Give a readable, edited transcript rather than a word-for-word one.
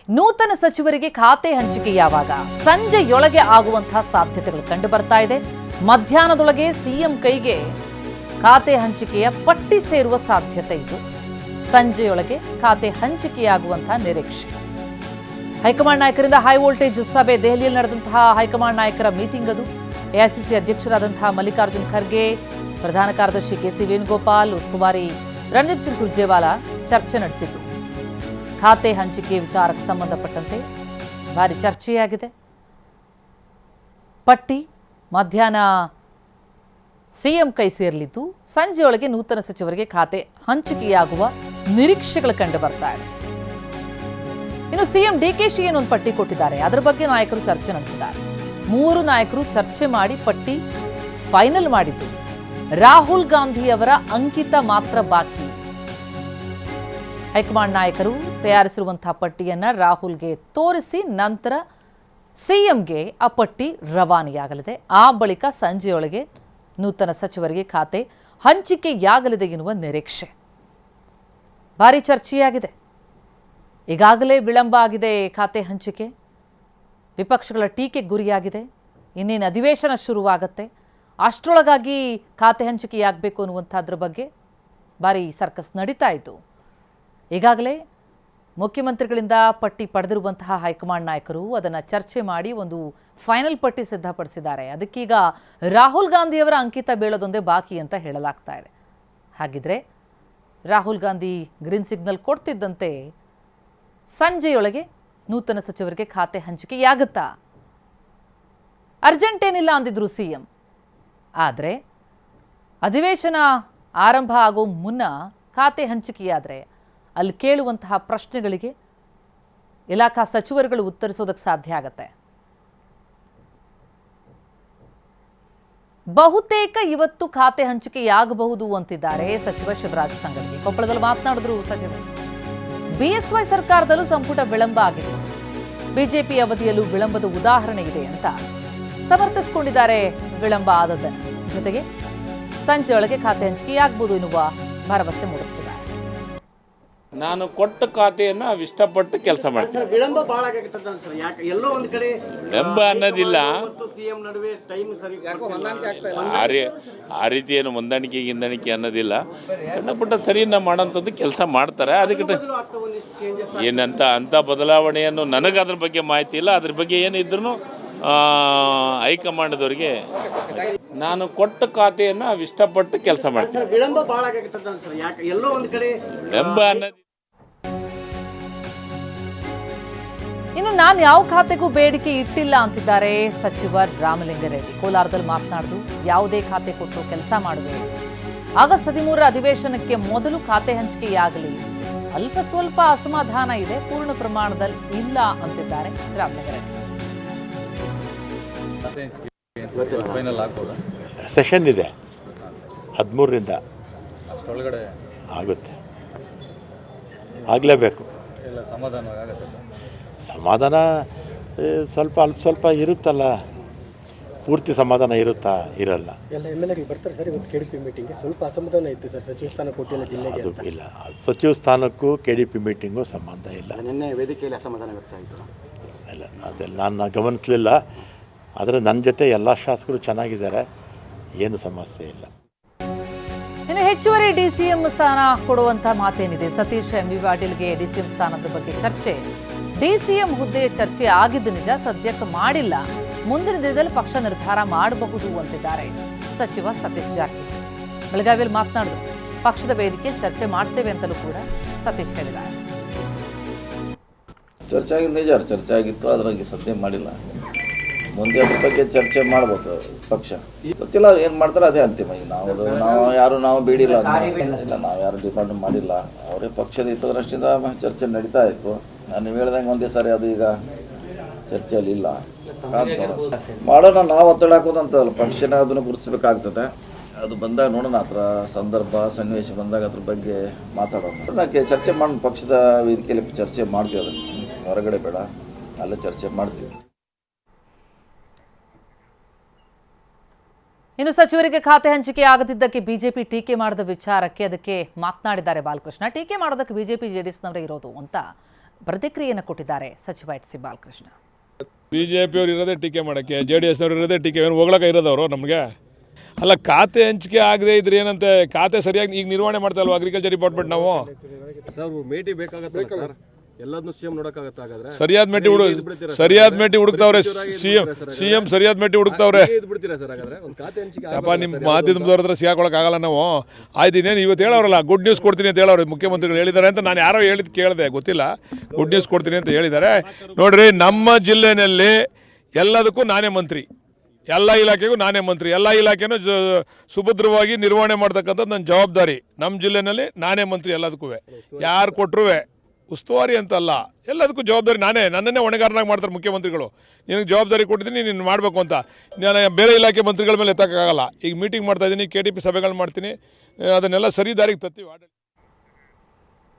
ನೂತನ ಸಚಿವರಿಗೆ ಖಾತೆ ಹಂಚಿಕೆ ಯಾವಾಗ? ಸಂಜೆಯೊಳಗೆ ಆಗುವಂತಹ ಸಾಧ್ಯತೆಗಳು ಕಂಡು ಬರ್ತಾ ಇದೆ. ಮಧ್ಯಾಹ್ನದೊಳಗೆ ಸಿಎಂ ಕೈಗೆ ಖಾತೆ ಹಂಚಿಕೆಯ ಪಟ್ಟಿ ಸೇರುವ ಸಾಧ್ಯತೆ ಇದೆ. ಸಂಜೆಯೊಳಗೆ ಖಾತೆ ಹಂಚಿಕೆಯಾಗುವಂತಹ ನಿರೀಕ್ಷೆ. ಹೈಕಮಾಂಡ್ ನಾಯಕರಿಂದ ಹೈ ವೋಲ್ಟೇಜ್ ಸಭೆ. ದೆಹಲಿಯಲ್ಲಿ ನಡೆದಂತಹ ಹೈಕಮಾಂಡ್ ನಾಯಕರ ಮೀಟಿಂಗ್ ಅದು. ಎಐಸಿಸಿ ಅಧ್ಯಕ್ಷರಾದಂತಹ ಮಲ್ಲಿಕಾರ್ಜುನ್ ಖರ್ಗೆ, ಪ್ರಧಾನ ಕಾರ್ಯದರ್ಶಿ ಕೆಸಿ ವೇಣುಗೋಪಾಲ್, ಉಸ್ತುವಾರಿ ರಣದೀಪ್ ಸಿಂಗ್ ಸುರ್ಜೇವಾಲಾ ಚರ್ಚೆ ನಡೆಸಿದ್ದು. ಖಾತೆ ಹಂಚಿಕೆ ವಿಚಾರಕ್ಕೆ ಸಂಬಂಧಪಟ್ಟಂತೆ ಭಾರಿ ಚರ್ಚೆಯಾಗಿದೆ. ಪಟ್ಟಿ ಮಧ್ಯಾಹ್ನ ಸಿಎಂ ಕೈ ಸೇರಲಿದ್ದು, ಸಂಜೆಯೊಳಗೆ ನೂತನ ಸಚಿವರಿಗೆ ಖಾತೆ ಹಂಚಿಕೆಯಾಗುವ ನಿರೀಕ್ಷೆಗಳು ಕಂಡು ಬರ್ತಾ ಇದೆ. ಇನ್ನು ಸಿಎಂ ಡಿಕೆಶಿ ಏನೊಂದು ಪಟ್ಟಿ ಕೊಟ್ಟಿದ್ದಾರೆ, ಅದರ ಬಗ್ಗೆ ನಾಯಕರು ಚರ್ಚೆ ನಡೆಸಿದ್ದಾರೆ. 3 ನಾಯಕರು ಚರ್ಚೆ ಮಾಡಿ ಪಟ್ಟಿ ಫೈನಲ್ ಮಾಡಿದ್ದು. ರಾಹುಲ್ ಗಾಂಧಿ ಅವರ ಅಂಕಿತ ಮಾತ್ರ ಬಾಕಿ. ಹೈಕಮಾಂಡ್ ನಾಯಕರು ತಯಾರಿಸಿರುವಂತಹ ಪಟ್ಟಿಯನ್ನ ರಾಹುಲ್ಗೆ ತೋರಿಸಿ ನಂತರ ಸಿಎಂಗೆ ಆ ಪಟ್ಟಿ ರವಾನೆಯಾಗಲಿದೆ. ಆ ಬಳಿಕ ಸಂಜೆಯೊಳಗೆ ನೂತನ ಸಚಿವರಿಗೆ ಖಾತೆ ಹಂಚಿಕೆಯಾಗಲಿದೆ ಎನ್ನುವ ನಿರೀಕ್ಷೆ. ಭಾರಿ ಚರ್ಚೆಯಾಗಿದೆ. ಈಗಾಗಲೇ ವಿಳಂಬ ಆಗಿದೆ ಖಾತೆ ಹಂಚಿಕೆ. ವಿಪಕ್ಷಗಳ ಟೀಕೆ ಗುರಿಯಾಗಿದೆ. ಇನ್ನೇನು ಅಧಿವೇಶನ ಶುರುವಾಗುತ್ತೆ, ಅಷ್ಟರೊಳಗಾಗಿ ಖಾತೆ ಹಂಚಿಕೆಯಾಗಬೇಕು ಅನ್ನುವಂಥದ್ರ ಬಗ್ಗೆ ಭಾರಿ ಸರ್ಕಸ್ ನಡೀತಾ ಇತ್ತು. ಈಗಾಗಲೇ ಮುಖ್ಯಮಂತ್ರಿಗಳಿಂದ ಪಟ್ಟಿ ಪಡೆದಿರುವಂತಹ ಹೈಕಮಾಂಡ್ ನಾಯಕರು ಅದನ್ನು ಚರ್ಚೆ ಮಾಡಿ ಒಂದು ಫೈನಲ್ ಪಟ್ಟಿ ಸಿದ್ಧಪಡಿಸಿದ್ದಾರೆ. ಅದಕ್ಕೀಗ ರಾಹುಲ್ ಗಾಂಧಿಯವರ ಅಂಕಿತ ಬೀಳೋದೊಂದೇ ಬಾಕಿ ಅಂತ ಹೇಳಲಾಗ್ತಾ ಇದೆ. ಹಾಗಿದ್ರೆ ರಾಹುಲ್ ಗಾಂಧಿ ಗ್ರೀನ್ ಸಿಗ್ನಲ್ ಕೊಡ್ತಿದ್ದಂತೆ ಸಂಜೆಯೊಳಗೆ ನೂತನ ಸಚಿವರಿಗೆ ಖಾತೆ ಹಂಚಿಕೆಯಾಗುತ್ತಾ? ಅರ್ಜೆಂಟ್ ಏನಿಲ್ಲ ಅಂದಿದ್ರು ಸಿಎಂ. ಆದರೆ ಅಧಿವೇಶನ ಆರಂಭ ಆಗೋ ಮುನ್ನ ಖಾತೆ ಹಂಚಿಕೆಯಾದರೆ ಅಲ್ಲಿ ಕೇಳುವಂತಹ ಪ್ರಶ್ನೆಗಳಿಗೆ ಇಲಾಖಾ ಸಚಿವರುಗಳು ಉತ್ತರಿಸೋದಕ್ಕೆ ಸಾಧ್ಯ ಆಗತ್ತೆ. ಬಹುತೇಕ ಇವತ್ತು ಖಾತೆ ಹಂಚಿಕೆಯಾಗಬಹುದು ಅಂತಿದ್ದಾರೆ ಸಚಿವ ಶಿವರಾಜ್ ತಂಗಡಗಿ. ಕೊಪ್ಪಳದಲ್ಲಿ ಮಾತನಾಡಿದ್ರು ಸಚಿವರು. ಬಿಎಸ್ವೈ ಸರ್ಕಾರದಲ್ಲೂ ಸಂಪುಟ ವಿಳಂಬ ಆಗಿದೆ, ಬಿಜೆಪಿ ಅವಧಿಯಲ್ಲೂ ವಿಳಂಬದ ಉದಾಹರಣೆ ಇದೆ ಅಂತ ಸಮರ್ಥಿಸಿಕೊಂಡಿದ್ದಾರೆ. ವಿಳಂಬ ಆದದ್ದನ್ನು ಜೊತೆಗೆ ಸಂಜೆಯೊಳಗೆ ಖಾತೆ ಹಂಚಿಕೆಯಾಗಬಹುದು ಎನ್ನುವ ಭರವಸೆ ಮೂಡಿಸುತ್ತಿದ್ದಾರೆ. ನಾನು ಕೊಟ್ಟ ಖಾತೆಯನ್ನು ಇಷ್ಟಪಟ್ಟು ಕೆಲಸ ಮಾಡ್ತೀನಿ. ವಿಳಂಬ ಬಹಳ ಆಗುತ್ತದೆ ಸರ್. ಯಾಕೆ ಎಲ್ಲೋ ಒಂದು ಕಡೆ ವಿಳಂಬ ಅನ್ನೋದಿಲ್ಲ. ಸಿಎಂ ನಡುವೆ ಟೈಮ್ ಸರಿ ಆ ರೀತಿ ಏನು ಹೊಂದಾಣಿಕೆ ಅನ್ನೋದಿಲ್ಲ. ಸಣ್ಣ ಪುಟ್ಟ ಸರಿಯನ್ನ ಮಾಡೋಂಥದ್ದು ಕೆಲಸ ಮಾಡ್ತಾರೆ. ಅದಕ್ಕೆ ಏನಂತ ಅಂಥ ಬದಲಾವಣೆಯನ್ನು ನನಗೆ ಅದ್ರ ಬಗ್ಗೆ ಮಾಹಿತಿ ಇಲ್ಲ. ಅದ್ರ ಬಗ್ಗೆ ಏನಿದ್ರು ಹೈಕಮಾಂಡ್ದವ್ರಿಗೆ ನಾನು ಕೊಟ್ಟ ಖಾತೆಯನ್ನು ಇಷ್ಟಪಟ್ಟು ಕೆಲಸ ಮಾಡ್ತೀನಿ. ವಿಳಂಬ ಬಹಳ ಆಗುತ್ತದೆ ಸರ್. ಯಾಕೆ ಎಲ್ಲೋ ಒಂದು ಕಡೆ ವಿಳಂಬ ಅನ್ನೋದು. ಇನ್ನು ನಾನು ಯಾವ ಖಾತೆಗೂ ಬೇಡಿಕೆ ಇಟ್ಟಿಲ್ಲ ಅಂತಿದ್ದಾರೆ ಸಚಿವ ರಾಮಲಿಂಗಾರೆಡ್ಡಿ. ಕೋಲಾರದಲ್ಲಿ ಮಾತನಾಡಿದ್ರು, ಯಾವುದೇ ಖಾತೆ ಕೊಟ್ಟರು ಕೆಲಸ ಮಾಡುವೆ. ಆಗಸ್ಟ್ 13 ಅಧಿವೇಶನಕ್ಕೆ ಮೊದಲು ಖಾತೆ ಹಂಚಿಕೆಯಾಗಲಿ. ಅಲ್ಪ ಸ್ವಲ್ಪ ಅಸಮಾಧಾನ ಇದೆ, ಪೂರ್ಣ ಪ್ರಮಾಣದಲ್ಲಿ ಇಲ್ಲ ಅಂತಿದ್ದಾರೆ ರಾಮಲಿಂಗಾರೆಡ್ಡಿ. ಸೆಷನ್ ಇದೆ 13ರಿಂದ ಅಷ್ಟೊಳಗಡೆ ಆಗುತ್ತೆ, ಆಗಲೇಬೇಕು. ಸಮಾಧಾನ ಸ್ವಲ್ಪ ಸ್ವಲ್ಪ ಇರುತ್ತಲ್ಲ, ಪೂರ್ತಿ ಸಮಾಧಾನ ಇರುತ್ತಾ? ಇರಲ್ಲ. ಎಲ್ಲ MLA ಬರ್ತಾರೆ ಸರ್. ಇವತ್ತು KDP ಮೀಟಿಂಗ್ಗೆ ಸ್ವಲ್ಪ ಅಸಮಾಧಾನ ಇತ್ತು ಸರ್. ಸಚಿವ ಸ್ಥಾನ ಕೊಟ್ಟಿಲ್ಲ ಜಿಲ್ಲೆಗೆ. ಅದು ಇಲ್ಲ, ಸಚಿವ ಸ್ಥಾನಕ್ಕೂ KDP ಮೀಟಿಂಗು ಸಂಬಂಧ ಇಲ್ಲ. ನಿನ್ನೆ ವೇದಿಕೆಯಲ್ಲಿ ಅಸಮಾಧಾನ ವ್ಯಕ್ತ ಆಯಿತು. ಇಲ್ಲ, ಅದೆಲ್ಲ ನಾನು ಗಮನಿಸಲಿಲ್ಲ. ಆದರೆ ನನ್ನ ಜೊತೆ ಎಲ್ಲ ಶಾಸಕರು ಚೆನ್ನಾಗಿದ್ದಾರೆ, ಏನು ಸಮಸ್ಯೆ ಇಲ್ಲ. ಇನ್ನು ಹೆಚ್ಚುವರಿ ಡಿಸಿಎಂ ಸ್ಥಾನ ಕೊಡುವಂತ ಮಾತೇನಿದೆ? ಸತೀಶ್ ಎಂಬಿ ಪಾಟೀಲ್ಗೆ ಡಿಸಿಎಂ ಸ್ಥಾನದ ಬಗ್ಗೆ ಚರ್ಚೆ. ಡಿಸಿಎಂ ಹುದ್ದೆಯ ಚರ್ಚೆ ಆಗಿದ್ದು ನಿಜ, ಸದ್ಯಕ್ಕೆ ಮಾಡಿಲ್ಲ. ಮುಂದಿನ ದಿನದಲ್ಲಿ ಪಕ್ಷ ನಿರ್ಧಾರ ಮಾಡಬಹುದು ಅಂತಿದ್ದಾರೆ ಸಚಿವ ಸತೀಶ್ ಜಾರಕಿಹೊಳಿ. ಬೆಳಗಾವಿಯಲ್ಲಿ ಮಾತನಾಡಿದ್ರು, ಪಕ್ಷದ ವೇದಿಕೆ ಚರ್ಚೆ ಮಾಡ್ತೇವೆ ಅಂತಲೂ ಕೂಡ ಸತೀಶ್ ಹೇಳಿದ್ದಾರೆ. ಚರ್ಚೆ ಆಗಿದ್ದು ನಿಜ, ಚರ್ಚೆ ಆಗಿತ್ತು, ಅದ್ರಾಗೆ ಸದ್ಯ ಮಾಡಿಲ್ಲ. ಮುಂದೆ ಅದ್ರ ಬಗ್ಗೆ ಚರ್ಚೆ ಮಾಡ್ಬೋದು ಪಕ್ಷ. ಗೊತ್ತಿಲ್ಲ ಏನು ಮಾಡ್ತಾರೆ, ಅದೇ ಅಂತಿಮ. ಈಗ ನಾವು ಬೇಡಿಲ್ಲ, ಇಲ್ಲ ನಾವು ಯಾರು ಡಿಮಾಂಡ್ ಮಾಡಿಲ್ಲ. ಅವರೇ ಪಕ್ಷದ ಹಿತದೃಷ್ಟಿಯಿಂದ ಚರ್ಚೆ ನಡೀತಾ ಇತ್ತು. ನಾನು ಹೇಳ್ದಂಗೆ ಒಂದೇ ಸಾರಿ ಅದು ಈಗ ಚರ್ಚೆಯಲ್ಲಿ ಇಲ್ಲ. ಮಾಡೋಣ, ನಾವು ಒತ್ತಡ ಹಾಕೋದಂತಲ್ಲ, ಪಕ್ಷನ ಅದನ್ನು ಗುರುತಿಸ್ಬೇಕಾಗ್ತದೆ. ಅದು ಬಂದಾಗ ನೋಡೋಣ, ಆ ಥರ ಸಂದರ್ಭ ಸನ್ನಿವೇಶ ಬಂದಾಗ ಅದ್ರ ಬಗ್ಗೆ ಮಾತಾಡೋಣ. ನಾಕೆ ಚರ್ಚೆ ಮಾಡೋಣ, ಪಕ್ಷದ ವೇದಿಕೆಯಲ್ಲಿ ಚರ್ಚೆ ಮಾಡ್ತೀವಿ. ಅದನ್ನು ಹೊರಗಡೆ ಬೇಡ, ಅಲ್ಲೇ ಚರ್ಚೆ ಮಾಡ್ತೀವಿ. ಇನ್ನು ಸಚಿವರಿಗೆ ಖಾತೆ ಹಂಚಿಕೆ ಆಗದಿದ್ದಕ್ಕೆ ಬಿಜೆಪಿ ಟೀಕೆ ಮಾಡಿದ ವಿಚಾರಕ್ಕೆ ಅದಕ್ಕೆ ಮಾತನಾಡಿದ್ದಾರೆ ಬಾಲಕೃಷ್ಣ. ಟೀಕೆ ಮಾಡೋದಕ್ಕೆ ಬಿಜೆಪಿ ಜೆಡಿಎಸ್ನವರೇ ಇರೋದು ಅಂತ ಪ್ರತಿಕ್ರಿಯೆಯನ್ನು ಕೊಟ್ಟಿದ್ದಾರೆ ಸಚಿವ ಎಚ್ ಸಿ ಬಾಲಕೃಷ್ಣ. BJP ಅವ್ರು ಇರೋದೇ ಟೀಕೆ ಮಾಡೋಕ್ಕೆ, JDS ಅವ್ರು ಇರೋದೇ ಟೀಕೆ, ಏನು ಹೋಗ್ಲಕ್ಕ ಇರೋದವರು ನಮಗೆ. ಅಲ್ಲ, ಖಾತೆ ಹಂಚಿಕೆ ಆಗದೆ ಇದ್ರೆ ಏನಂತೆ, ಖಾತೆ ಸರಿಯಾಗಿ ಈಗ ನಿರ್ವಹಣೆ ಮಾಡ್ತಾ ಇಲ್ವಾ ಅಗ್ರಿಕಲ್ಚರ್ ಡಿಪಾರ್ಟ್ಮೆಂಟ್ ನಾವು? ಸರ್ ಮೇಟಿ ಬೇಕಾಗತ್ತೆ ಸರ್, ಎಲ್ಲದನ್ನೂ ಸಿಎಂ ನೋಡಕ್ಕಾಗತ್ತೆ. ಹಾಗಾದ್ರೆ ಸರಿಯಾದ ಮೇಟಿ ಹುಡುಕ್ತಾವ್ರೆ ಸಿಎಂ ಸರಿಯಾದ ಮೇಟಿ ಹುಡುಕ್ತಾವ್ರೆ. ಬಿಡ್ತೀರಾ ಸರ್ ಹಾಗಾದ್ರೆ ಒಂದು ಖಾತೆ ಹಂಚಿಕೆ? ಯಪ್ಪ, ನಿಮ್ಮ ಮಾಧ್ಯಮದವ್ರ ಹತ್ರ ಸಿಗಾಕೊಳಕ್ ಆಗಲ್ಲ ನಾವು. ಆಯ್ತು, ಇನ್ನೇನು ಇವತ್ತು ಹೇಳೋರಲ್ಲ, ಗುಡ್ ನ್ಯೂಸ್ ಕೊಡ್ತೀನಿ ಅಂತ ಹೇಳೋರು ಮುಖ್ಯಮಂತ್ರಿಗಳು ಹೇಳಿದ್ದಾರೆ ಅಂತ. ನಾನು ಯಾರೋ ಹೇಳಿದ್ ಕೇಳಿದೆ, ಗೊತ್ತಿಲ್ಲ. ಗುಡ್ ನ್ಯೂಸ್ ಕೊಡ್ತೀನಿ ಅಂತ ಹೇಳಿದ್ದಾರೆ. ನೋಡ್ರಿ, ನಮ್ಮ ಜಿಲ್ಲೆನಲ್ಲಿ ಎಲ್ಲದಕ್ಕೂ ನಾನೇ ಮಂತ್ರಿ, ಎಲ್ಲ ಇಲಾಖೆಗೂ ನಾನೇ ಮಂತ್ರಿ, ಎಲ್ಲ ಇಲಾಖೆನೂ ಸುಭದ್ರವಾಗಿ ನಿರ್ವಹಣೆ ಮಾಡ್ತಕ್ಕಂಥದ್ದು ನನ್ನ ಜವಾಬ್ದಾರಿ. ನಮ್ಮ ಜಿಲ್ಲೆನಲ್ಲಿ ನಾನೇ ಮಂತ್ರಿ ಎಲ್ಲದಕ್ಕೂ. ಯಾರು ಕೊಟ್ಟರು ಉಸ್ತುವಾರಿ ಅಂತಲ್ಲ, ಎಲ್ಲದಕ್ಕೂ ಜವಾಬ್ದಾರಿ ನಾನೇ. ನನ್ನನ್ನೇ ಹೊಣೆಗಾರನಾಗಿ ಮಾಡ್ತಾರೆ ಮುಖ್ಯಮಂತ್ರಿಗಳು. ನಿನಗೆ ಜವಾಬ್ದಾರಿ ಕೊಟ್ಟಿದ್ದೀನಿ, ನೀನು ಮಾಡಬೇಕು ಅಂತ. ನಾನು ಬೇರೆ ಇಲಾಖೆ ಮಂತ್ರಿಗಳ ಮೇಲೆ ಎತ್ತಕ್ಕಾಗಲ್ಲ. ಈಗ ಮೀಟಿಂಗ್ ಮಾಡ್ತಾಯಿದ್ದೀನಿ, KTP ಸಭೆಗಳು ಮಾಡ್ತೀನಿ, ಅದನ್ನೆಲ್ಲ ಸರಿ ದಾರಿಗೆ ತತ್ತೀವಿ.